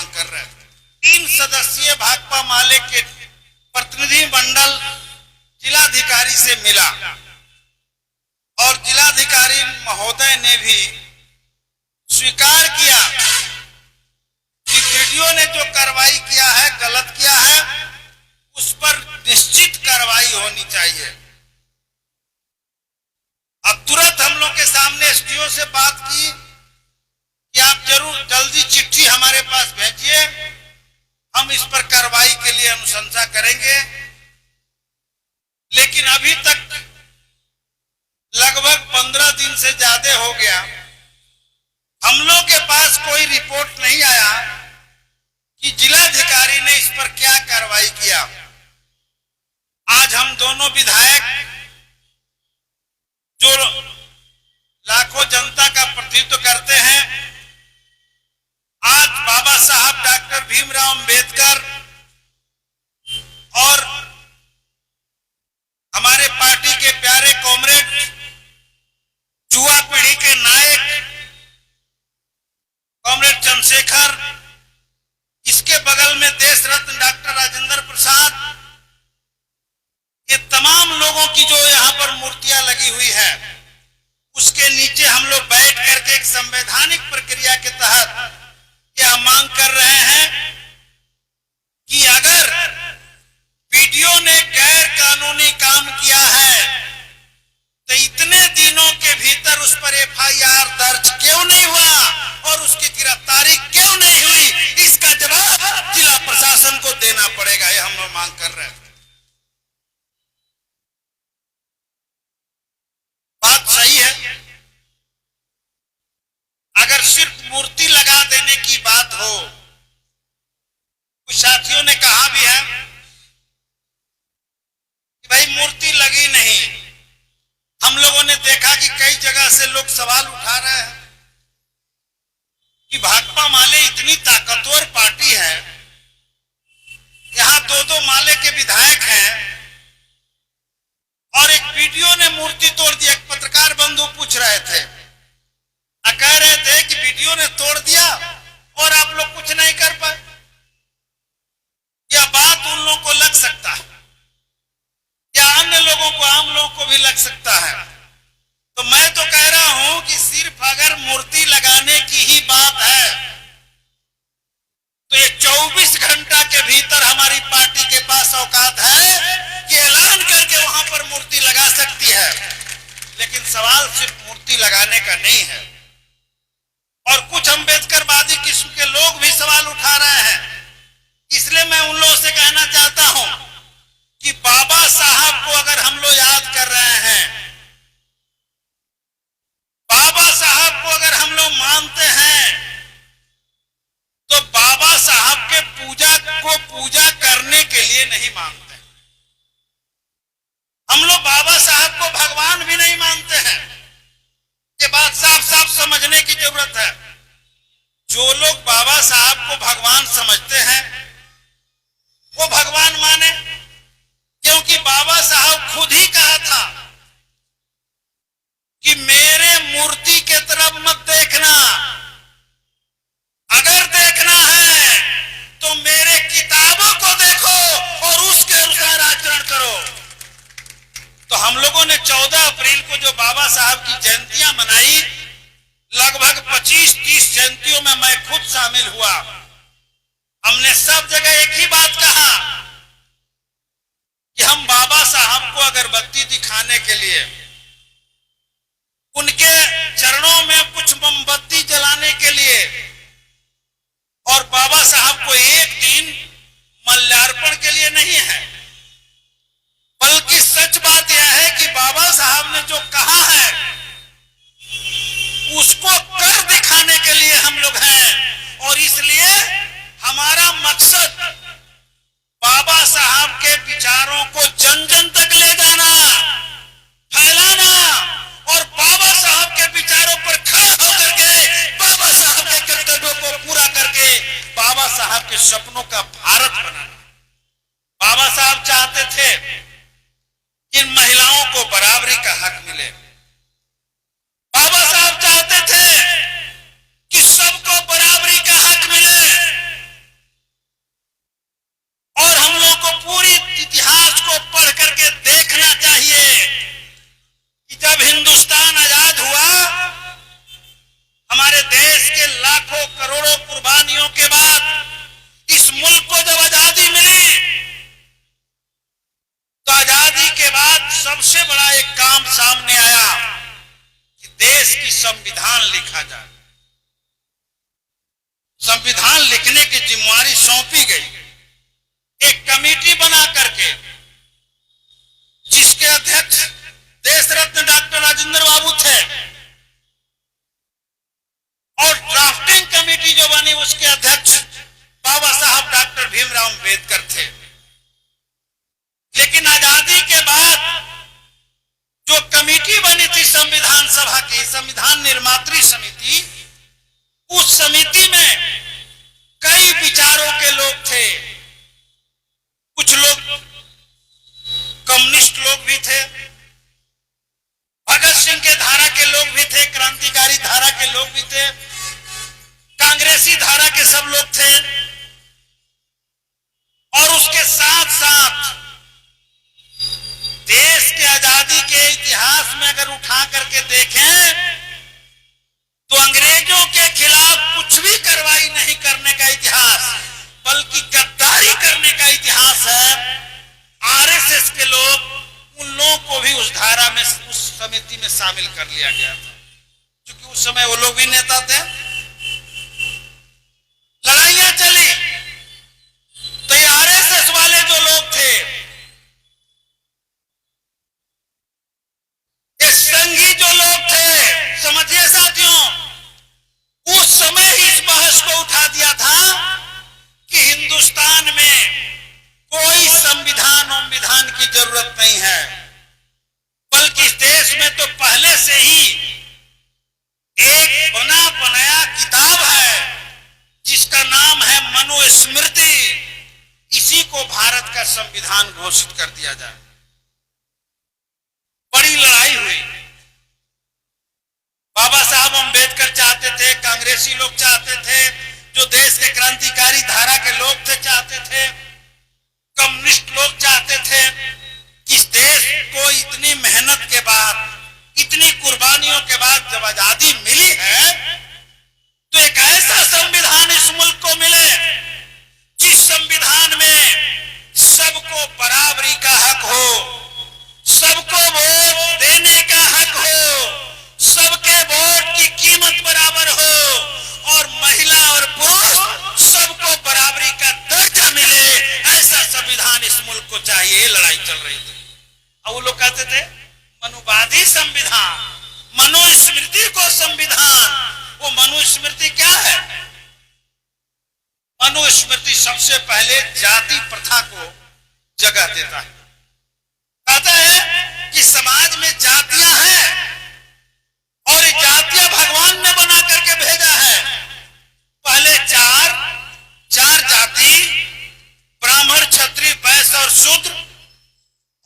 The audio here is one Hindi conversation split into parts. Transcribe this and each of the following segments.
कर रहे थे। 3 सदस्यीय भाकपा माले के प्रतिनिधि मंडल जिलाधिकारी से मिला और जिलाधिकारी महोदय ने भी स्वीकार किया कि वीडियो ने जो कार्रवाई किया है गलत किया है, उस पर निश्चित कार्रवाई होनी चाहिए। अब तुरंत हम लोग के सामने एसडीओ से बात की कि आप जरूर जल्दी चिट्ठी हमारे पास भेजिए, हम इस पर कार्रवाई के लिए अनुशंसा करेंगे। लेकिन अभी तक लगभग 15 दिन से ज्यादा हो गया, हम लोग के पास कोई रिपोर्ट नहीं आया कि जिलाधिकारी ने इस पर क्या कार्रवाई किया। आज हम दोनों विधायक जो लाखों जनता का प्रतिनिधित्व करते हैं, आज बाबा साहब डॉक्टर भीमराव अंबेडकर और हमारे पार्टी के प्यारे कॉमरेड युवा पीढ़ी के नायक कॉमरेड चंद्रशेखर, इसके बगल में देश रत्न डॉक्टर राजेंद्र प्रसाद, ये तमाम लोगों की जो यहाँ पर मूर्तियां लगी हुई है, उसके नीचे हम लोग बैठ करके एक संवैधानिक प्रक्रिया के तहत यह मांग कर रहे हैं कि अगर वीडियो ने गैर कानूनी काम किया है तो इतने दिनों के भीतर उस पर एफआईआर दर्ज क्यों नहीं हुआ और उसकी गिरफ्तारी क्यों नहीं हुई, इसका जवाब जिला प्रशासन को देना पड़ेगा। यह हम लोग मांग कर रहे हैं। बात सही है, अगर सिर्फ मूर्ति लगा देने की बात हो, कुछ साथियों ने कहा भी है कि भाई मूर्ति लगी नहीं। हम लोगों ने देखा कि कई जगह से लोग सवाल उठा रहे हैं कि भाकपा माले इतनी ताकतवर पार्टी है, यहां 2-2 माले के विधायक हैं और एक वीडियो ने मूर्ति तोड़ दी। एक पत्रकार बंधु पूछ रहे थे, कह रहे थे कि वीडियो ने तोड़ दिया और आप लोग कुछ नहीं कर पाए। यह बात उन लोगों को लग सकता है या अन्य लोगों को, आम लोगों को भी लग सकता है। तो मैं तो कह रहा हूं कि सिर्फ अगर मूर्ति लगाने की ही बात है तो ये 24 घंटा के भीतर हमारी पार्टी के पास औकात है कि ऐलान करके वहां पर मूर्ति लगा सकती है। लेकिन सवाल सिर्फ मूर्ति लगाने का नहीं है। और कुछ अम्बेडकरवादी किस्म के लोग भी सवाल उठा रहे हैं, इसलिए मैं उन लोगों से कहना चाहता हूं कि बाबा साहब को अगर हम लोग याद कर रहे हैं, बाबा साहब को अगर हम लोग मानते हैं, तो बाबा साहब के पूजा करने के लिए नहीं मानते। हम लोग बाबा साहब को भगवान भी नहीं मानते हैं। ये बात साफ साफ समझने की जरूरत है। जो लोग बाबा साहब को भगवान समझते हैं वो भगवान माने, क्योंकि बाबा साहब खुद ही कहा था कि मेरे मूर्ति के तरफ मत देखना, अगर देखना है तो मेरे किताबों को देखो और उसके अनुसार आचरण करो। तो हम लोगों ने 14 अप्रैल को जो बाबा साहब की जयंतियां मनाई, लगभग 25-30 जयंतियों में मैं खुद शामिल हुआ। हमने सब जगह एक ही बात कहा कि हम बाबा साहब को अगरबत्ती दिखाने के लिए, उनके चरणों में कुछ मोमबत्ती जलाने के लिए और बाबा साहब को एक दिन माल्यार्पण के लिए नहीं है, बल्कि सच बात यह है कि बाबा साहब ने जो कहा है उसको कर दिखाने के लिए हम लोग हैं। और इसलिए हमारा मकसद बाबा साहब के विचारों को जन जन तक ले जाना, फैलाना और बाबा साहब के विचारों पर खड़ा होकर के बाबा साहब के कर्तव्यों को पूरा करके बाबा साहब के सपनों का भारत बनाना। बाबा साहब चाहते थे कि महिलाओं को बराबरी का हक मिले। बाबा साहब चाहते थे कि सबको बराबरी का हक मिले। संविधान लिखा जाए। संविधान लिखने की जिम्मेवारी सौंपी गई एक कमेटी बना करके, जिसके अध्यक्ष देश रत्न डॉक्टर राजेंद्र बाबू थे, और ड्राफ्टिंग कमेटी जो बनी उसके अध्यक्ष बाबा साहब डॉक्टर भीमराव अंबेडकर थे। लेकिन आजादी के बाद जो कमेटी बनी थी संविधान सभा की, संविधान निर्मात्री समिति, उस समिति में कई विचारों के लोग थे। कुछ लोग कम्युनिस्ट लोग भी थे, भगत सिंह के धारा के लोग भी थे, क्रांतिकारी धारा के लोग भी थे, कांग्रेसी धारा के सब लोग थे। और उसके साथ साथ देश के आजादी के इतिहास में अगर उठा करके देखें तो अंग्रेजों के खिलाफ कुछ भी कार्रवाई नहीं करने का इतिहास, बल्कि गद्दारी करने का इतिहास है। आरएसएस के लोग, उन लोगों को भी उस धारा में, उस समिति में शामिल कर लिया गया था, क्योंकि उस समय वो लोग भी नेता थे। लड़ाइयां चली तो ये आरएसएस वाले जो लोग थे, ये संघी जो लोग थे, समझिए साथियों, उस समय ही इस बहस को उठा दिया था कि हिंदुस्तान में कोई संविधान की जरूरत नहीं है, बल्कि इस देश में तो पहले से ही एक बना बनाया किताब है जिसका नाम है मनुस्मृति। इसी को भारत का संविधान घोषित कर दिया जाए। बड़ी लड़ाई हुई। बाबा साहब अंबेडकर चाहते थे, कांग्रेसी लोग चाहते थे, जो देश के क्रांतिकारी धारा के लोग थे चाहते थे, कम्युनिस्ट लोग चाहते थे कि इस देश को इतनी मेहनत के बाद, इतनी कुर्बानियों के बाद जब आजादी मिली है, तो एक ऐसा संविधान इस मुल्क को मिले जिस संविधान में सबको बराबरी का हक हो, सबको वोट देने का हक हो, सबके वोट की कीमत बराबर हो, और महिला और पुरुष सबको बराबरी का दर्जा मिले। ऐसा संविधान इस मुल्क को चाहिए। लड़ाई चल रही थी। और वो लोग कहते थे मनुवादी संविधान, मनुस्मृति को संविधान। वो मनुस्मृति क्या है? मनुस्मृति सबसे पहले जाति प्रथा को जगह देता है। कहता है कि समाज में जातियां हैं और ये जातियां भगवान ने बना करके भेजा है। पहले चार जाति, ब्राह्मण, क्षत्रिय, वैश्य और शूद्र,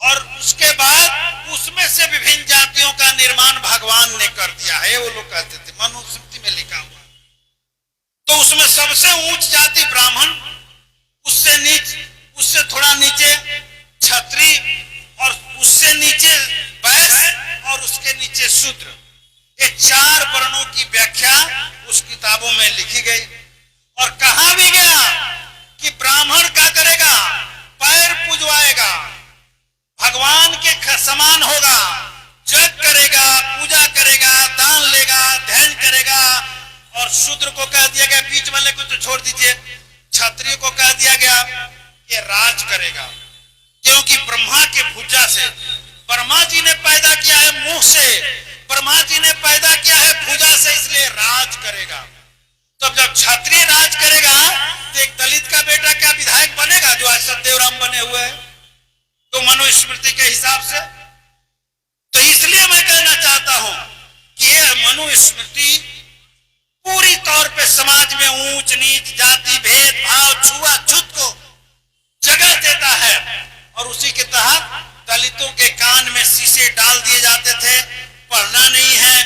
और उसके बाद उसमें से विभिन्न जातियों का निर्माण भगवान ने कर दिया है। वो लोग कहते थे, मनुस्मृति में लिखा हुआ। तो उसमें सबसे ऊंच जाति ब्राह्मण, उससे थोड़ा नीचे क्षत्रिय, और उससे नीचे वैश्य, और उसके नीचे शूद्र। ये चार वर्णों की व्याख्या उस किताबों में लिखी गई। और कहा भी गया कि ब्राह्मण क्या करेगा? पैर पुजवाएगा, भगवान के समान होगा, जप करेगा, पूजा करेगा, दान लेगा, ध्यान करेगा। और शूद्र को कह दिया गया, बीच वाले को तो छोड़ दीजिए, क्षत्रिय को कह दिया गया कि राज करेगा, क्योंकि ब्रह्मा के भुजा से, ब्रह्मा जी ने पैदा किया है मुंह से, ब्रह्मा जी ने पैदा किया है भुजा से, इसलिए राज करेगा। तो जब क्षत्रिय राज करेगा तो एक दलित का बेटा क्या विधायक बनेगा, जो आज सत्यदेवराम बने हुए हैं? तो मनुस्मृति के हिसाब से। तो इसलिए मैं कहना चाहता हूं कि यह मनुस्मृति पूरी तौर पे समाज में ऊंच नीच, जाति भेदभाव, छुआछूत को जगह देता है। और उसी के तहत दलितों के कान में शीशे डाल दिए जाते थे, पढ़ना नहीं है।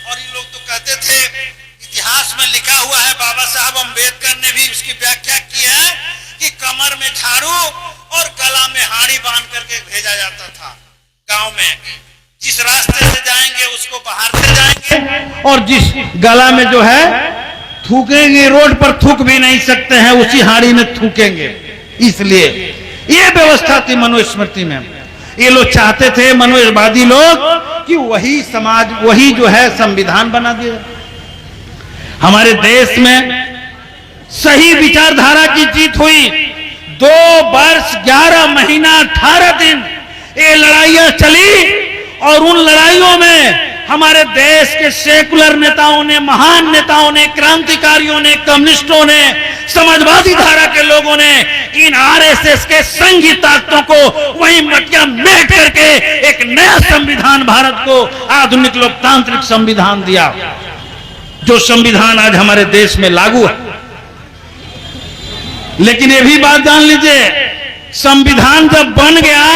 और ये लोग तो कहते थे, इतिहास में लिखा हुआ है, बाबा साहब अंबेडकर ने भी उसकी व्याख्या की है कि कमर में झाड़ू और गला में हाड़ी बांध करके भेजा जाता था गांव में। जिस रास्ते से जाएंगे उसको बाहर से जाएंगे, और जिस गला में जो है थूकेंगे, रोड पर थूक भी नहीं सकते हैं, उसी हाड़ी में थूकेंगे। इसलिए ये व्यवस्था थी मनुस्मृति में। ये लोग चाहते थे मनोवादी लोग कि वही समाज, वही जो है संविधान बना दिया। हमारे देश में सही विचारधारा की जीत हुई। 2 वर्ष 11 महीना 18 दिन ये लड़ाइयां चली और उन लड़ाइयों में हमारे देश के सेकुलर नेताओं ने, महान नेताओं ने, क्रांतिकारियों ने, कम्युनिस्टों ने, समाजवादी धारा के लोगों ने इन आरएसएस के संघी ताकतों को वही मटिया मेट करके एक नया संविधान, भारत को आधुनिक लोकतांत्रिक संविधान दिया, जो संविधान आज हमारे देश में लागू है। लेकिन ये भी बात जान लीजिए, संविधान जब बन गया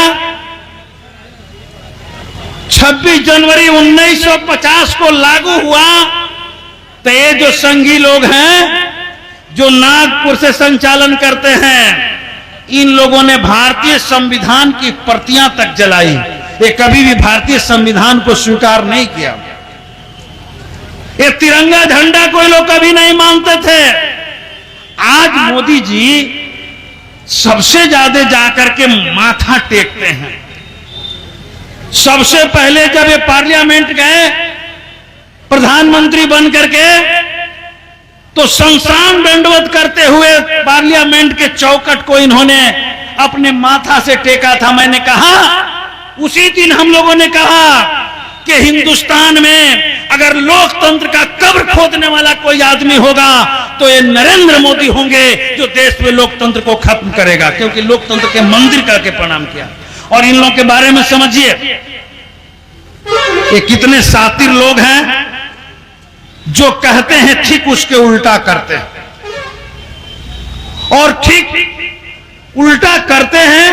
26 जनवरी 1950 को लागू हुआ, तो ये जो संघी लोग हैं जो नागपुर से संचालन करते हैं, इन लोगों ने भारतीय संविधान की प्रतियां तक जलाई। ये कभी भी भारतीय संविधान को स्वीकार नहीं किया। ये तिरंगा झंडा कोई लोग कभी नहीं मानते थे। आज मोदी जी सबसे ज्यादा जाकर के माथा टेकते हैं। सबसे पहले जब ये पार्लियामेंट गए प्रधानमंत्री बन करके, तो शमशान दंडवत करते हुए पार्लियामेंट के चौखट को इन्होंने अपने माथा से टेका था। मैंने कहा, उसी दिन हम लोगों ने कहा कि हिंदुस्तान में अगर लोकतंत्र का कब्र खोदने वाला कोई आदमी होगा तो ये नरेंद्र मोदी होंगे, जो देश में लोकतंत्र को खत्म करेगा, क्योंकि लोकतंत्र के मंदिर करके प्रणाम किया। और इन लोगों के बारे में समझिए, ये कितने शातिर लोग हैं जो कहते हैं ठीक उसके उल्टा करते हैं, और ठीक उल्टा करते हैं।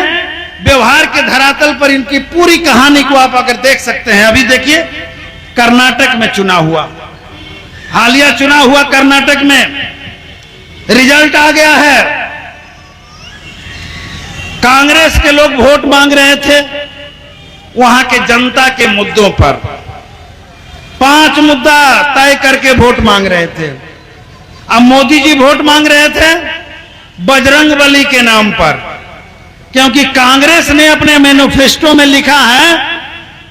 व्यवहार के धरातल पर इनकी पूरी कहानी को आप अगर देख सकते हैं। अभी देखिए, कर्नाटक में चुनाव हुआ, हालिया चुनाव हुआ कर्नाटक में, रिजल्ट आ गया है। कांग्रेस के लोग वोट मांग रहे थे वहां के जनता के मुद्दों पर, 5 मुद्दा तय करके वोट मांग रहे थे। अब मोदी जी वोट मांग रहे थे बजरंगबली के नाम पर, क्योंकि कांग्रेस ने अपने मैनिफेस्टो में लिखा है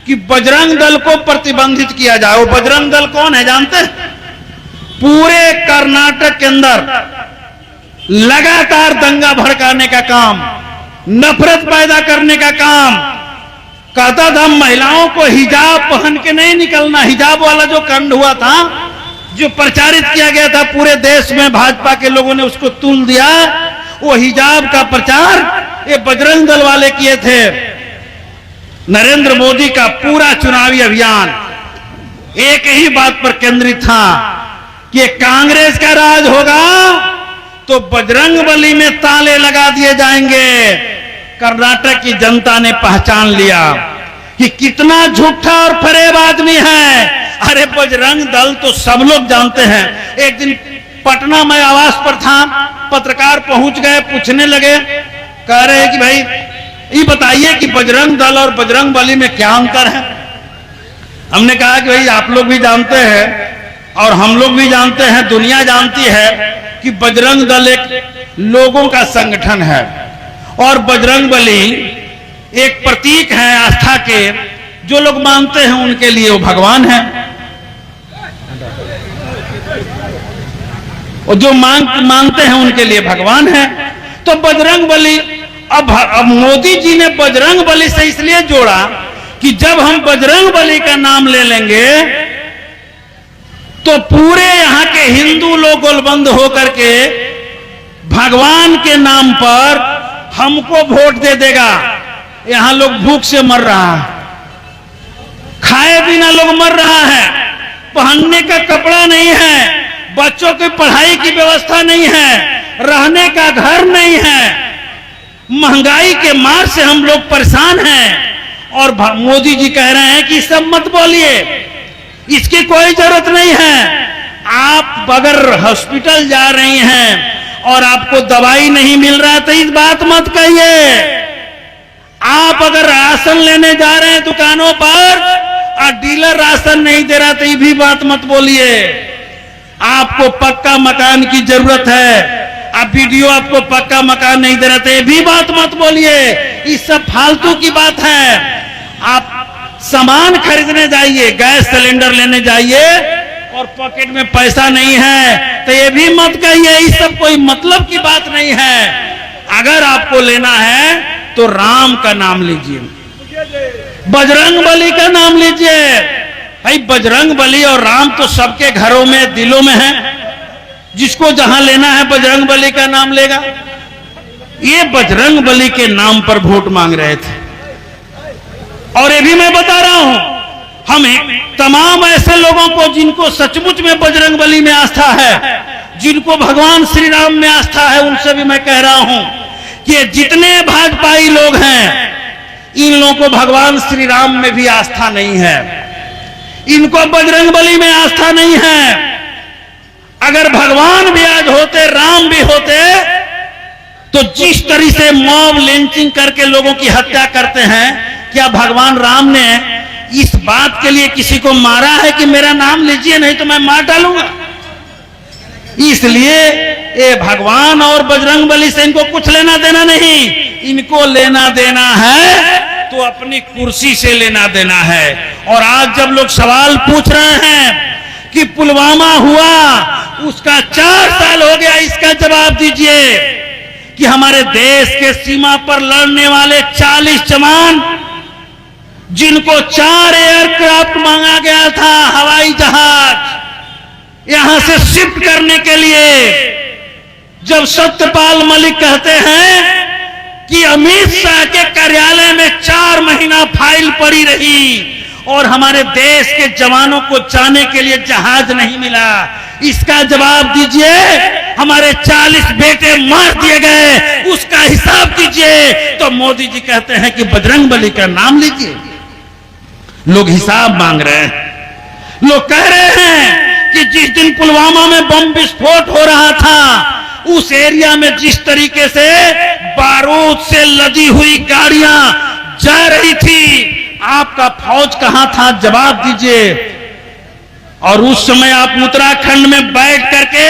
कि बजरंग दल को प्रतिबंधित किया जाए। वो बजरंग दल कौन है जानते हैं? पूरे कर्नाटक के अंदर लगातार दंगा भड़काने का काम, नफरत पैदा करने का काम कहता था। महिलाओं को हिजाब पहन के नहीं निकलना, हिजाब वाला जो कांड हुआ था, जो प्रचारित किया गया था पूरे देश में, भाजपा के लोगों ने उसको तुल दिया। वो हिजाब का प्रचार ये बजरंग दल वाले किए थे। नरेंद्र मोदी का पूरा चुनावी अभियान एक ही बात पर केंद्रित था कि कांग्रेस का राज होगा तो बजरंगबली में ताले लगा दिए जाएंगे। कर्नाटक की जनता ने पहचान लिया कि कितना झूठा और फरेब आदमी है। अरे बजरंग दल तो सब लोग जानते हैं। एक दिन पटना में आवास पर था, पत्रकार पहुंच गए, पूछने लगे, कह रहे कि भाई ये बताइए कि बजरंग दल और बजरंगबली में क्या अंतर है। हमने कहा कि भाई आप लोग भी जानते हैं और हम लोग भी जानते हैं, दुनिया जानती है कि बजरंग दल एक लोगों का संगठन है और बजरंगबली एक प्रतीक है आस्था के। जो लोग मानते हैं उनके लिए वो भगवान है, और जो मानते हैं उनके लिए भगवान है। तो बजरंगबली, अब मोदी जी ने बजरंगबली से इसलिए जोड़ा कि जब हम बजरंगबली का नाम ले लेंगे तो पूरे यहां के हिंदू लोग गोलबंद होकर के भगवान के नाम पर हमको वोट दे देगा। यहां लोग भूख से मर रहा है, खाए बिना लोग मर रहा है, पहनने का कपड़ा नहीं है, बच्चों की पढ़ाई की व्यवस्था नहीं है, रहने का घर नहीं है, महंगाई के मार से हम लोग परेशान हैं। और मोदी जी कह रहे हैं कि सब मत बोलिए, इसकी कोई जरूरत नहीं है। आप अगर हॉस्पिटल जा रही हैं और आपको दवाई नहीं मिल रहा तो इस बात मत कहिए। आप अगर राशन लेने जा रहे हैं दुकानों पर और डीलर राशन नहीं दे रहा तो ये भी बात मत बोलिए। आपको पक्का मकान की जरूरत है, अब वीडियो आपको पक्का मकान नहीं दे रहे थे, ये भी बात मत बोलिए, ये सब फालतू की बात है। आप सामान खरीदने जाइए, गैस सिलेंडर लेने जाइए और पॉकेट में पैसा नहीं है तो ये भी मत कहिए, ये सब कोई मतलब की बात नहीं है। अगर आपको लेना है तो राम का नाम लीजिए, बजरंग बली का नाम लीजिए। भाई बजरंग बली और राम तो सबके घरों में, दिलों में है। जिसको जहां लेना है बजरंग बली का नाम लेगा। ये बजरंग बली के नाम पर वोट मांग रहे थे। और ये भी मैं बता रहा हूं, हमें तमाम ऐसे लोगों को जिनको सचमुच में बजरंग बली में आस्था है, जिनको भगवान श्री राम में आस्था है, उनसे भी मैं कह रहा हूं कि जितने भाजपाई लोग हैं, इन लोगों को भगवान श्री राम में भी आस्था नहीं है, इनको बजरंग बली में आस्था नहीं है। अगर भगवान भी आज होते, राम भी होते, तो जिस तरह से मॉब लिंचिंग करके लोगों की हत्या करते हैं, क्या भगवान राम ने इस बात के लिए किसी को मारा है कि मेरा नाम लीजिए नहीं तो मैं मार डालूंगा? इसलिए ये भगवान और बजरंग बली से इनको कुछ लेना देना नहीं, इनको लेना देना है तो अपनी कुर्सी से लेना देना है। और आज जब लोग सवाल पूछ रहे हैं कि पुलवामा हुआ, उसका 4 साल हो गया, इसका जवाब दीजिए कि हमारे देश के सीमा पर लड़ने वाले 40 जवान, जिनको 4 एयरक्राफ्ट मांगा गया था, हवाई जहाज यहां से शिफ्ट करने के लिए, जब सत्यपाल मलिक कहते हैं कि अमित शाह के कार्यालय में 4 महीना फाइल पड़ी रही और हमारे देश के जवानों को जाने के लिए जहाज नहीं मिला, इसका जवाब दीजिए। हमारे 40 बेटे मार दिए गए, उसका हिसाब दीजिए। तो मोदी जी कहते हैं कि बजरंग बली का नाम लीजिए। लोग हिसाब मांग रहे हैं। लोग कह रहे हैं कि जिस दिन पुलवामा में बम विस्फोट हो रहा था, उस एरिया में जिस तरीके से बारूद से लदी हुई गाड़ियां जा रही थी, आपका फौज कहां था? जवाब दीजिए। और उस समय आप उत्तराखंड में बैठ करके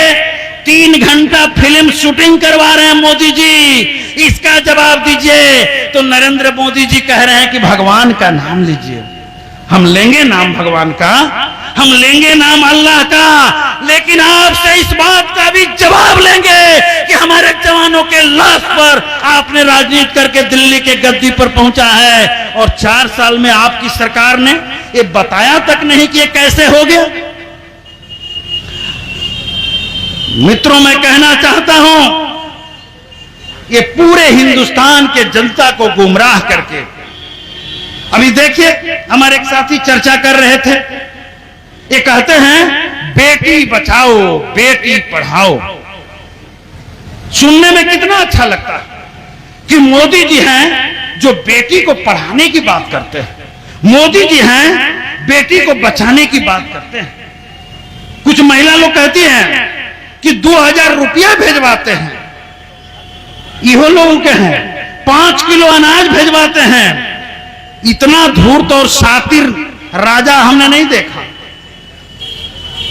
3 घंटा फिल्म शूटिंग करवा रहे हैं मोदी जी, इसका जवाब दीजिए। तो नरेंद्र मोदी जी कह रहे हैं कि भगवान का नाम लीजिए। हम लेंगे नाम भगवान का, हम लेंगे नाम अल्लाह का, लेकिन आपसे इस बात का भी जवाब लेंगे कि हमारे जवानों के लाश पर आपने राजनीति करके दिल्ली के गद्दी पर पहुंचा है और 4 साल में आपकी सरकार ने ये बताया तक नहीं कि ये कैसे हो गया। मित्रों, मैं कहना चाहता हूं, ये पूरे हिंदुस्तान के जनता को गुमराह करके, अभी देखिए हमारे एक साथी चर्चा कर रहे थे, ये कहते हैं बेटी बचाओ बेटी पढ़ाओ। सुनने में कितना अच्छा लगता है कि मोदी जी हैं जो बेटी को पढ़ाने की बात करते हैं, मोदी जी हैं बेटी को बचाने की बात करते हैं। कुछ महिला लोग कहती हैं कि 2000 रुपया भेजवाते हैं, इहो लोगों के हैं 5 किलो अनाज भेजवाते हैं। इतना धूर्त और शातिर राजा हमने नहीं देखा।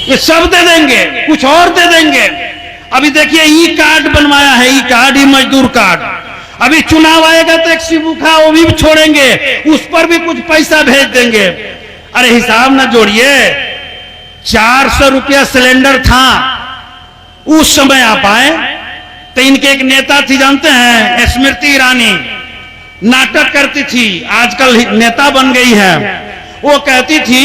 ये सब दे देंगे, कुछ और दे देंगे। अभी देखिए ई कार्ड बनवाया है, ई कार्ड, ई मजदूर कार्ड। अभी चुनाव आएगा तो एक शिबुखा वो भी छोड़ेंगे, उस पर भी कुछ पैसा भेज देंगे। अरे हिसाब ना जोड़िए, 400 रुपया सिलेंडर था उस समय आप आए तो इनके एक नेता थी, जानते हैं, स्मृति ईरानी, नाटक करती थी, आजकल नेता बन गई है। वो कहती थी,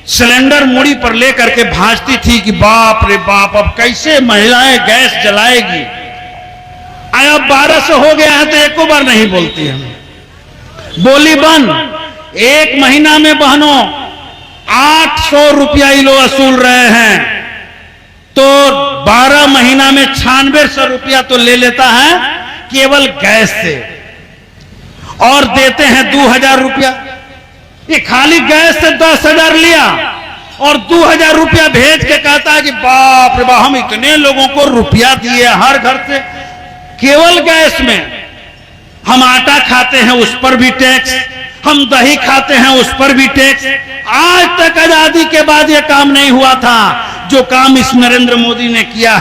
सिलेंडर मुड़ी पर लेकर के भाजती थी कि बाप रे बाप, अब कैसे महिलाएं गैस जलाएगी। अब 1200 हो गया है तो एको बार नहीं बोलती है, बोली बंद। 1 महीना में बहनों 800 रुपया ये लोग वसूल रहे हैं, तो 12 महीना में 9600 रुपया तो ले लेता है केवल गैस से, और देते हैं 2000 रुपया। ये खाली गैस से 10,000 लिया और 2000 रुपया भेज के कहता है कि बाप रे बाप, हम इतने लोगों को रुपया दिए हर घर से केवल गैस में। हम आटा खाते हैं उस पर भी टैक्स, हम दही खाते हैं उस पर भी टैक्स। आज तक आजादी के बाद यह काम नहीं हुआ था जो काम इस नरेंद्र मोदी ने किया।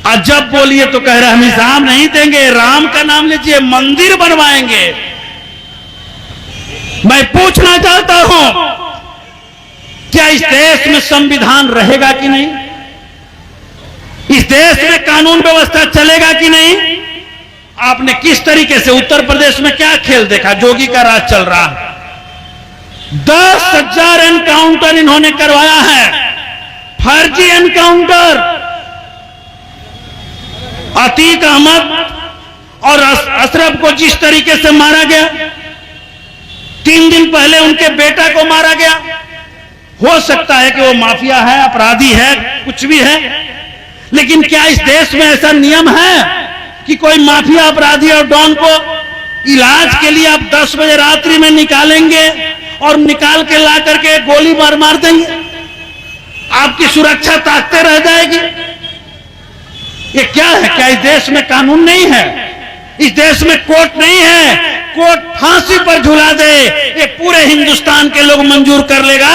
और जब बोलिए तो कह रहे हम हिसाब नहीं देंगे, राम का नाम लीजिए, मंदिर बनवाएंगे। मैं पूछना चाहता हूं, क्या इस देश में संविधान रहेगा कि नहीं? इस देश में कानून व्यवस्था चलेगा कि नहीं? आपने किस तरीके से उत्तर प्रदेश में क्या खेल देखा? जोगी का राज चल रहा है। 10,000 एनकाउंटर इन्होंने करवाया है, फर्जी एनकाउंटर। अतीक अहमद और अशरफ को जिस तरीके से मारा गया, 3 दिन पहले उनके बेटा को मारा गया। हो सकता है कि वो माफिया है, अपराधी है, कुछ भी है, लेकिन क्या इस देश में ऐसा नियम है कि कोई माफिया, अपराधी और डॉन को इलाज के लिए आप 10 बजे रात्रि में निकालेंगे और निकाल के ला करके गोली मार देंगे? आपकी सुरक्षा ताकते रह जाएगी। ये क्या है? क्या इस देश में कानून नहीं है? इस देश में कोर्ट नहीं है? कोर्ट फांसी पर झुला दे, ये पूरे हिंदुस्तान के लोग मंजूर कर लेगा,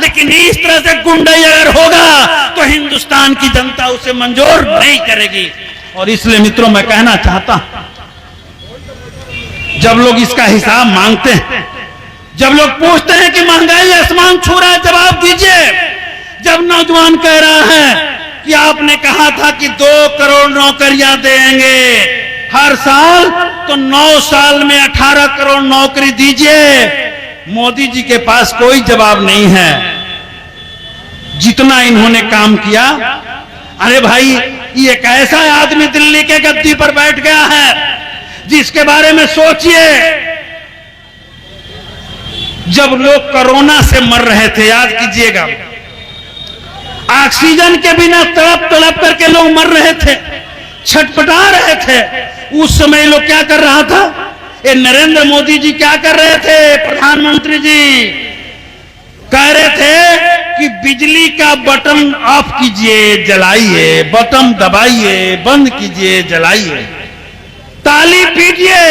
लेकिन इस तरह से गुंडाई अगर होगा तो हिंदुस्तान की जनता उसे मंजूर नहीं करेगी। और इसलिए मित्रों, मैं कहना चाहता हूं, जब लोग इसका हिसाब मांगते हैं, जब लोग पूछते हैं कि महंगाई आसमान छू रहा है, जवाब दीजिए। जब नौजवान कह रहा है कि आपने कहा था कि 2 करोड़ नौकरियां देंगे हर साल, तो 9 साल में 18 करोड़ नौकरी दीजिए। मोदी जी के पास कोई जवाब नहीं है। जितना इन्होंने काम किया, अरे भाई, ये एक ऐसा आदमी दिल्ली के गद्दी पर बैठ गया है जिसके बारे में सोचिए, जब लोग कोरोना से मर रहे थे, याद कीजिएगा, ऑक्सीजन के बिना तड़प तड़प करके लोग मर रहे थे, छटपटा रहे थे। उस समय लोग क्या कर रहा था? ये नरेंद्र मोदी जी क्या कर रहे थे? प्रधानमंत्री जी कह रहे थे कि बिजली का बटन ऑफ कीजिए, जलाइए, बटन दबाइए, बंद कीजिए, जलाइए, ताली पीटिए।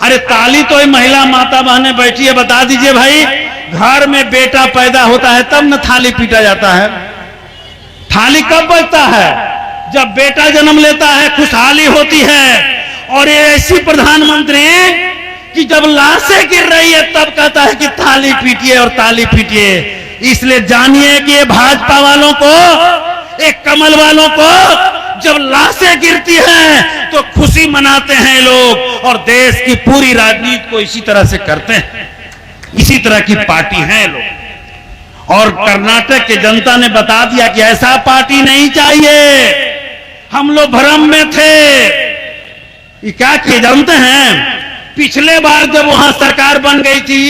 अरे ताली तो महिला माता बहनें बैठी है, बता दीजिए भाई, घर में बेटा पैदा होता है तब न थाली पीटा जाता है। थाली कब बजता है? जब बेटा जन्म लेता है, खुशहाली होती है। और ये ऐसी प्रधानमंत्री कि जब लाशें गिर रही है तब कहता है कि थाली पीटिए और ताली पीटिए। इसलिए जानिए कि ये भाजपा वालों को, एक कमल वालों को, जब लाशें गिरती हैं तो खुशी मनाते हैं लोग, और देश की पूरी राजनीति को इसी तरह से करते हैं। इसी तरह की पार्टी है लोग। और कर्नाटक की जनता ने बता दिया कि ऐसा पार्टी नहीं चाहिए। हम लोग भ्रम में थे। ये क्या किए जानते हैं? पिछले बार जब वहां सरकार बन गई थी,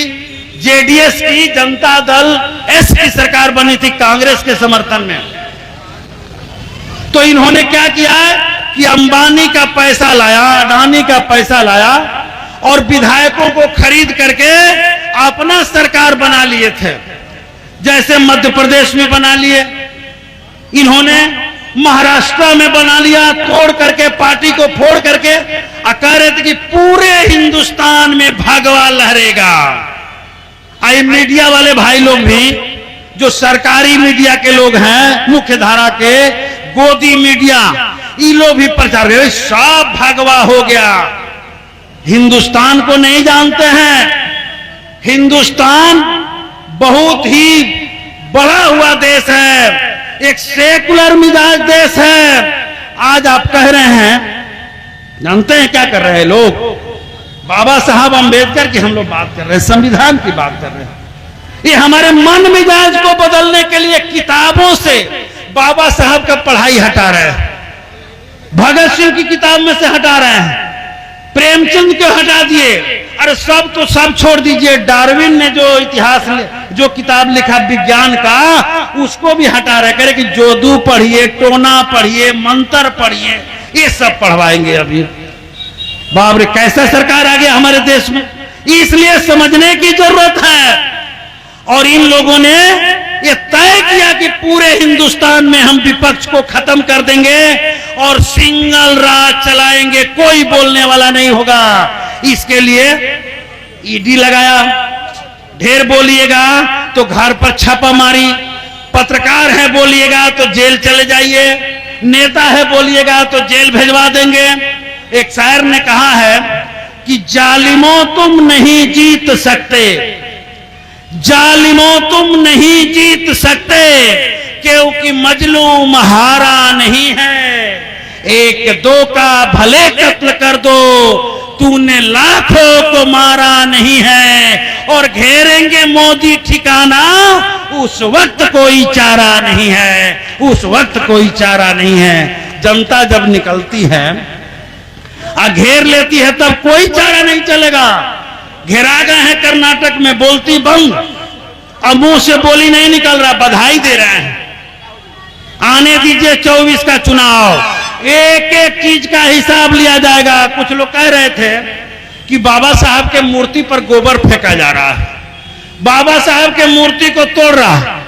जेडीएस की, जनता दल एस की सरकार बनी थी कांग्रेस के समर्थन में, तो इन्होंने क्या किया कि अंबानी का पैसा लाया, अडानी का पैसा लाया और विधायकों को खरीद करके अपना सरकार बना लिए थे। जैसे मध्य प्रदेश में बना लिए, इन्होंने महाराष्ट्र में बना लिया, तोड़ करके, पार्टी को फोड़ करके, कह रहे थे कि पूरे हिंदुस्तान में भगवा लहरेगा। आई मीडिया वाले भाई लोग भी, जो सरकारी मीडिया के लोग हैं, मुख्य धारा के, गोदी मीडिया, ये लोग भी प्रचार कर, सब भगवा हो गया। हिंदुस्तान को नहीं जानते हैं। हिंदुस्तान बहुत ही बड़ा हुआ देश है, एक सेकुलर मिजाज देश है। आज आप कह रहे हैं, जानते हैं क्या कर रहे हैं लोग? बाबा साहब अंबेडकर की हम लोग बात कर रहे हैं, संविधान की बात कर रहे हैं। ये हमारे मन मिजाज को बदलने के लिए किताबों से बाबा साहब का पढ़ाई हटा रहे हैं, भगत सिंह की किताब में से हटा रहे हैं, प्रेमचंद को हटा दिए। अरे सब तो सब छोड़ दीजिए, डार्विन ने जो इतिहास जो किताब लिखा विज्ञान का, उसको भी हटा रहे, कह रहे कि जोदू पढ़िए, टोना पढ़िए, मंत्र पढ़िए, ये सब पढ़वाएंगे अभी। बाप रे, कैसा सरकार आ गया हमारे देश में। इसलिए समझने की जरूरत है। और इन लोगों ने ये तय किया कि पूरे हिंदुस्तान में हम विपक्ष को खत्म कर देंगे और सिंगल राज चलाएंगे, कोई बोलने वाला नहीं होगा। इसके लिए ईडी लगाया, ढेर बोलिएगा तो घर पर छापा मारी, पत्रकार है बोलिएगा तो जेल चले जाइए, नेता है बोलिएगा तो जेल भेजवा देंगे। एक शायर ने कहा है कि जालिमों तुम नहीं जीत सकते, जालिमों तुम नहीं जीत सकते, क्योंकि मजलूम हारा नहीं है। एक दो का भले कत्ल कर दो, तूने लाखों को मारा नहीं है। और घेरेंगे मोदी ठिकाना, उस वक्त कोई चारा नहीं है, उस वक्त कोई चारा नहीं है। जनता जब निकलती है घेर लेती है तब कोई चारा नहीं चलेगा। घेरा गए हैं कर्नाटक में, बोलती बंद, अब मुंह से बोली नहीं निकल रहा, बधाई दे रहे हैं। आने दीजिए 24 का चुनाव, एक एक चीज का हिसाब लिया जाएगा। कुछ लोग कह रहे थे कि बाबा साहब के मूर्ति पर गोबर फेंका जा रहा है, बाबा साहब के मूर्ति को तोड़ रहा है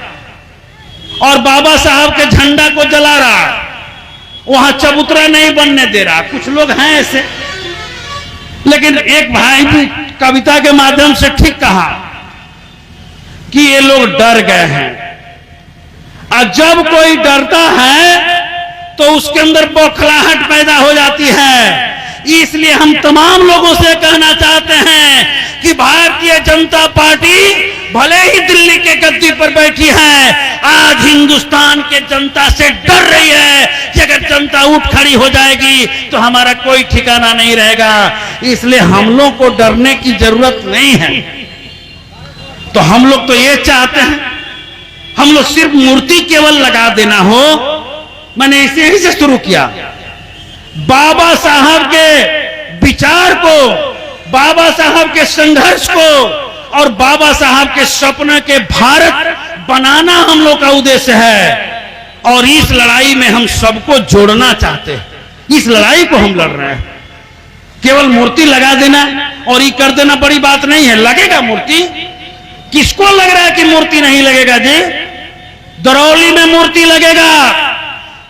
और बाबा साहब के झंडा को जला रहा है, वहां चबूतरा नहीं बनने दे रहा। कुछ लोग हैं ऐसे, लेकिन एक भाई भी कविता के माध्यम से ठीक कहा कि ये लोग डर गए हैं। और जब कोई डरता है तो उसके अंदर बौखलाहट पैदा हो जाती है। इसलिए हम तमाम लोगों से कहना चाहते हैं कि भारतीय जनता पार्टी भले ही दिल्ली के गद्दी पर बैठी है, आज हिंदुस्तान के जनता से डर रही है कि अगर जनता उठ खड़ी हो जाएगी तो हमारा कोई ठिकाना नहीं रहेगा। इसलिए हम लोग को डरने की जरूरत नहीं है। तो हम लोग तो ये चाहते हैं, हम लोग सिर्फ मूर्ति केवल लगा देना हो। मैंने इसे ही से शुरू किया, बाबा साहब के विचार को, बाबा साहब के संघर्ष को और बाबा साहब के सपने के भारत बनाना हम लोग का उद्देश्य है। और इस लड़ाई में हम सबको जोड़ना चाहते हैं। इस लड़ाई को हम लड़ रहे हैं। केवल मूर्ति लगा देना और ये कर देना बड़ी बात नहीं है। लगेगा मूर्ति, किसको लग रहा है कि मूर्ति नहीं लगेगा जी? दरौली में मूर्ति लगेगा,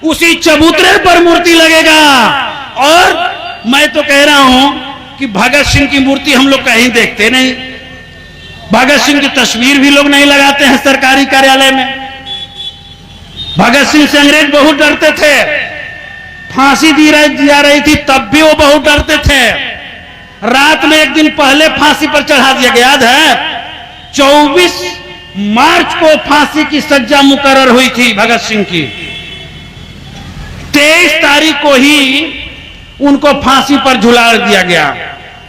उसी चबूतरे पर मूर्ति लगेगा। और मैं तो कह रहा हूं कि भगत सिंह की मूर्ति हम लोग कहीं देखते नहीं, भगत सिंह की तस्वीर भी लोग नहीं लगाते हैं सरकारी कार्यालय में। भगत सिंह से अंग्रेज बहुत डरते थे, फांसी दी जा रही थी तब भी वो बहुत डरते थे। रात में एक दिन पहले फांसी पर चढ़ा दिया गया, याद है? 24 मार्च को फांसी की सज्जा मुकर्रर हुई थी भगत सिंह की। 23 तारीख को ही उनको फांसी पर झुला दिया गया।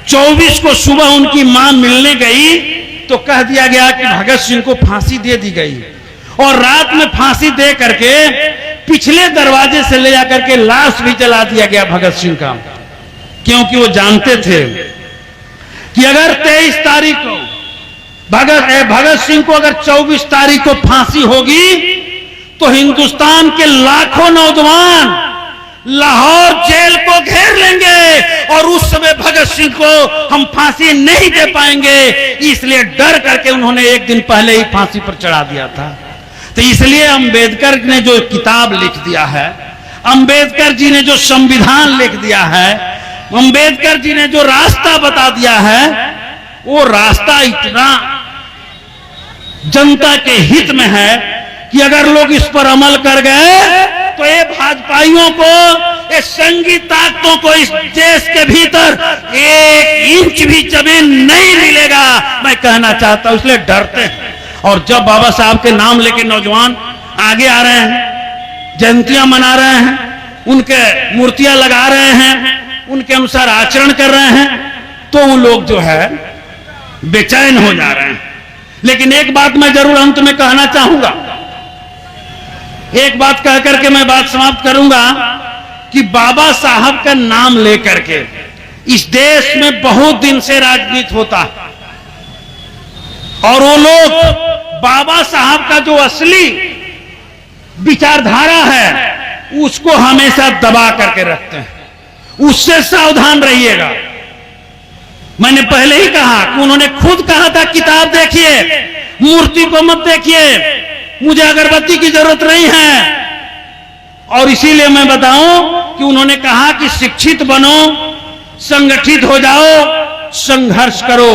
24 को सुबह उनकी मां मिलने गई तो कह दिया गया कि भगत सिंह को फांसी दे दी गई। और रात में फांसी दे करके पिछले दरवाजे से ले जाकर के लाश भी जला दिया गया भगत सिंह का, क्योंकि वो जानते थे कि अगर 23 तारीख को भगत सिंह को अगर 24 तारीख को फांसी होगी तो हिंदुस्तान के लाखों नौजवान लाहौर जेल को घेर लेंगे और उस समय भगत सिंह को हम फांसी नहीं दे पाएंगे। इसलिए डर करके उन्होंने एक दिन पहले ही फांसी पर चढ़ा दिया था। तो इसलिए अंबेडकर ने जो किताब लिख दिया है, अंबेडकर जी ने जो संविधान लिख दिया है, अंबेडकर जी ने जो रास्ता बता दिया है, वो रास्ता इतना जनता के हित में है कि अगर लोग इस पर अमल कर गए तो ये भाजपाइयों को, ये संघी ताकतों को इस देश के भीतर 1 इंच भी जमीन नहीं मिलेगा, मैं कहना चाहता हूं। इसलिए डरते हैं। और जब बाबा साहब के नाम लेके नौजवान आगे आ रहे हैं, जयंतियां मना रहे हैं, उनके मूर्तियां लगा रहे हैं, उनके अनुसार आचरण कर रहे हैं, तो वो लोग जो है बेचैन हो जा रहे हैं। लेकिन एक बात मैं जरूर अंत में कहना चाहूंगा, एक बात कह करके मैं बात समाप्त करूंगा कि बाबा साहब का नाम लेकर के इस देश में बहुत दिन से राजनीति होता है और वो लोग बाबा साहब का जो असली विचारधारा है उसको हमेशा दबा करके रखते हैं। उससे सावधान रहिएगा। मैंने पहले ही कहा कि उन्होंने खुद कहा था किताब देखिए, मूर्ति को मत देखिए, मुझे अगरबत्ती की जरूरत नहीं है। और इसीलिए मैं बताऊं कि उन्होंने कहा कि शिक्षित बनो, संगठित हो जाओ, संघर्ष करो।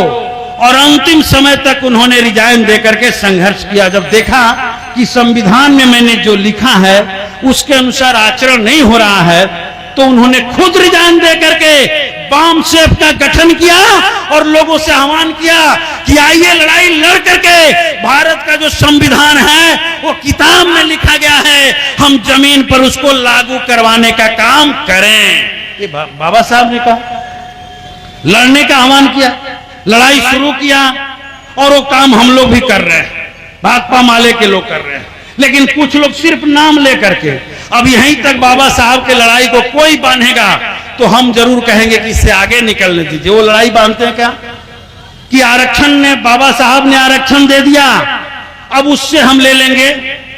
और अंतिम समय तक उन्होंने रिजाइन देकर के संघर्ष किया। जब देखा कि संविधान में मैंने जो लिखा है उसके अनुसार आचरण नहीं हो रहा है, तो उन्होंने खुद रिजाइन दे करके बॉम्ब सेफ का गठन किया और लोगों से आह्वान किया कि आइए लड़ाई लड़ करके भारत का जो संविधान है वो किताब में लिखा गया है, हम जमीन पर उसको लागू करवाने का काम करें। ये बाबा साहब ने कहा, लड़ने का आह्वान किया, लड़ाई शुरू किया और वो काम हम लोग भी कर रहे हैं, भाकपा माले के लोग कर रहे हैं। लेकिन कुछ लोग सिर्फ नाम लेकर के, अब यहीं तक बाबा साहब के लड़ाई को कोई बांधेगा तो हम जरूर कहेंगे कि इससे आगे निकलने दीजिए। वो लड़ाई बांधते हैं क्या कि आरक्षण ने, बाबा साहब ने आरक्षण दे दिया, अब उससे हम ले लेंगे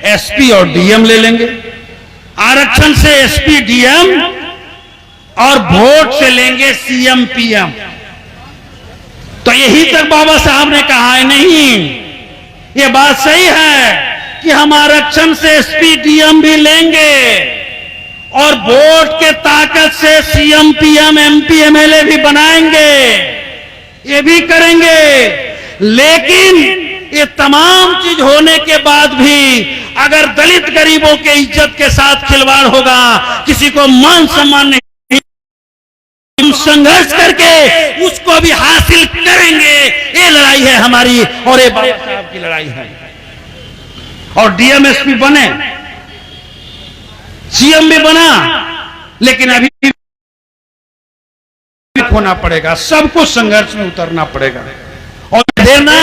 एसपी और डीएम ले लेंगे, आरक्षण से एसपी डीएम और वोट से लेंगे सीएम पीएम। तो यही तक बाबा साहब ने कहा है, नहीं ये बात सही है कि हम आरक्षण से एसपी डीएम भी लेंगे और वोट के ताकत से सीएम पीएम एमपी एमएलए भी बनाएंगे, ये भी करेंगे। लेकिन ये तमाम चीज होने के बाद भी अगर दलित गरीबों के इज्जत के साथ खिलवाड़ होगा, किसी को मान सम्मान नहीं, हम संघर्ष करके उसको भी हासिल करेंगे। ये लड़ाई है हमारी और ये बाबा साहब की लड़ाई है। और डीएम एसपी बने, सीएम भी बना, लेकिन अभी होना पड़ेगा, सबको संघर्ष में उतरना पड़ेगा। और देना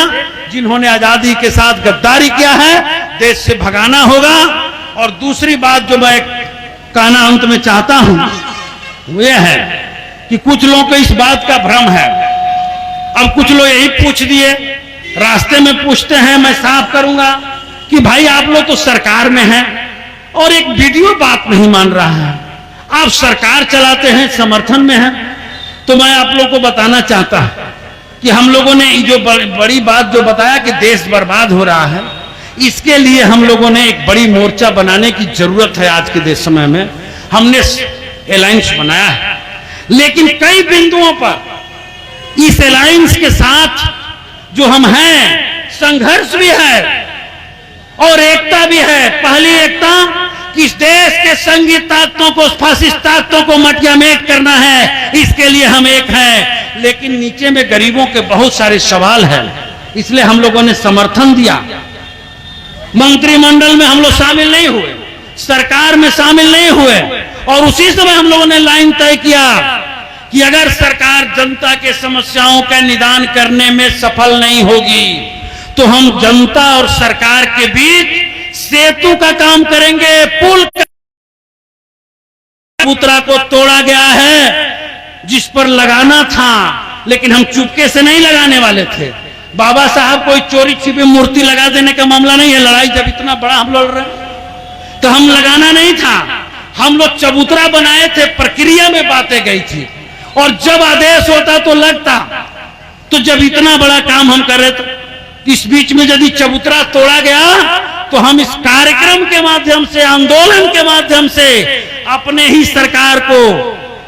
जिन्होंने आजादी के साथ गद्दारी किया है, देश से भगाना होगा। और दूसरी बात जो मैं कहना अंत में चाहता हूं वो यह है कि कुछ लोगों को इस बात का भ्रम है। अब कुछ लोग यही पूछ दिए, रास्ते में पूछते हैं, मैं साफ करूंगा कि भाई आप लोग तो सरकार में हैं और एक वीडियो बात नहीं मान रहा है, आप सरकार चलाते हैं, समर्थन में हैं। तो मैं आप लोग को बताना चाहता हूं कि हम लोगों ने जो बड़ी बात जो बताया कि देश बर्बाद हो रहा है, इसके लिए हम लोगों ने एक बड़ी मोर्चा बनाने की जरूरत है। आज के देश समय में हमने अलायंस बनाया है, लेकिन कई बिंदुओं पर इस अलायंस के साथ जो हम हैं, संघर्ष भी है और एकता भी है। पहली एकता कि इस देश के संघी ताकतों को, फासिस्ट ताकतों को मटियामेट करना है, इसके लिए हम एक हैं। लेकिन नीचे में गरीबों के बहुत सारे सवाल हैं, इसलिए हम लोगों ने समर्थन दिया। मंत्रिमंडल में हम लोग शामिल नहीं हुए, सरकार में शामिल नहीं हुए, और उसी समय हम लोगों ने लाइन तय किया कि अगर सरकार जनता के समस्याओं का निदान करने में सफल नहीं होगी तो हम जनता और सरकार के बीच सेतु का काम करेंगे। पुल चबूतरा को तोड़ा गया है जिस पर लगाना था, लेकिन हम चुपके से नहीं लगाने वाले थे। बाबा साहब कोई चोरी छिपी मूर्ति लगा देने का मामला नहीं है। लड़ाई जब इतना बड़ा हम लड़ रहे तो हम लगाना नहीं था, हम लोग चबूतरा बनाए थे, प्रक्रिया में बातें गई थी और जब आदेश होता तो लगता। तो जब इतना बड़ा काम हम कर रहे थे, इस बीच में यदि चबूतरा तोड़ा गया तो हम इस कार्यक्रम के माध्यम से, आंदोलन के माध्यम से अपने ही सरकार को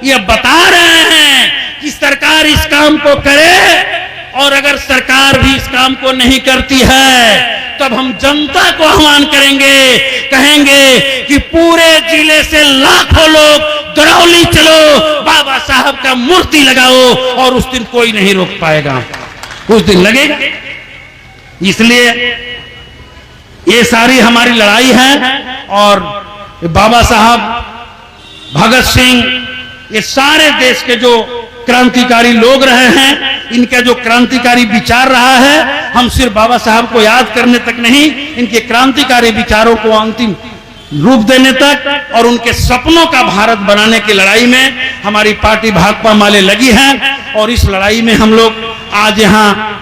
यह बता रहे हैं कि सरकार इस काम को करे, और अगर सरकार भी इस काम को नहीं करती है तब हम जनता को आह्वान करेंगे, कहेंगे कि पूरे जिले से लाखों लोग दरौली चलो, बाबा साहब का मूर्ति लगाओ, और उस दिन कोई नहीं रोक पाएगा, उस दिन लगेगा। इसलिए ये सारी हमारी लड़ाई है। और बाबा साहब, भगत सिंह, ये सारे देश के जो क्रांतिकारी लोग रहे हैं, इनका जो क्रांतिकारी विचार रहा है, हम सिर्फ बाबा साहब को याद करने तक नहीं, इनके क्रांतिकारी विचारों को अंतिम रूप देने तक और उनके सपनों का भारत बनाने की लड़ाई में हमारी पार्टी भाकपा माले लगी है। और इस लड़ाई में हम लोग आज यहाँ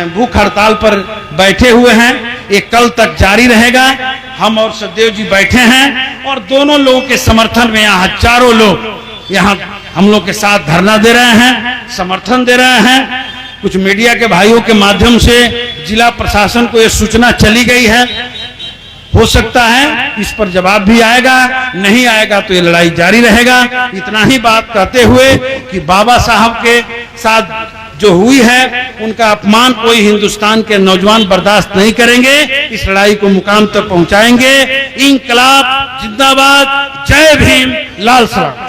भूख हड़ताल पर बैठे हुए हैं, ये कल तक जारी रहेगा। हम और सदैव जी बैठे हैं और दोनों लोगों के समर्थन में यहाँ हजारों लोग यहाँ हम लोग के साथ धरना दे रहे हैं, समर्थन दे रहे हैं। कुछ मीडिया के भाइयों के माध्यम से जिला प्रशासन को ये सूचना चली गई है, हो सकता है इस पर जवाब भी आएगा, नहीं आएगा तो ये लड़ाई जारी रहेगा। इतना ही बात कहते हुए कि बाबा साहब के साथ जो हुई है उनका अपमान कोई हिंदुस्तान के नौजवान बर्दाश्त नहीं करेंगे। इस लड़ाई को मुकाम तक पहुंचाएंगे। इंकलाब जिंदाबाद, जय भीम, लाल सलाम।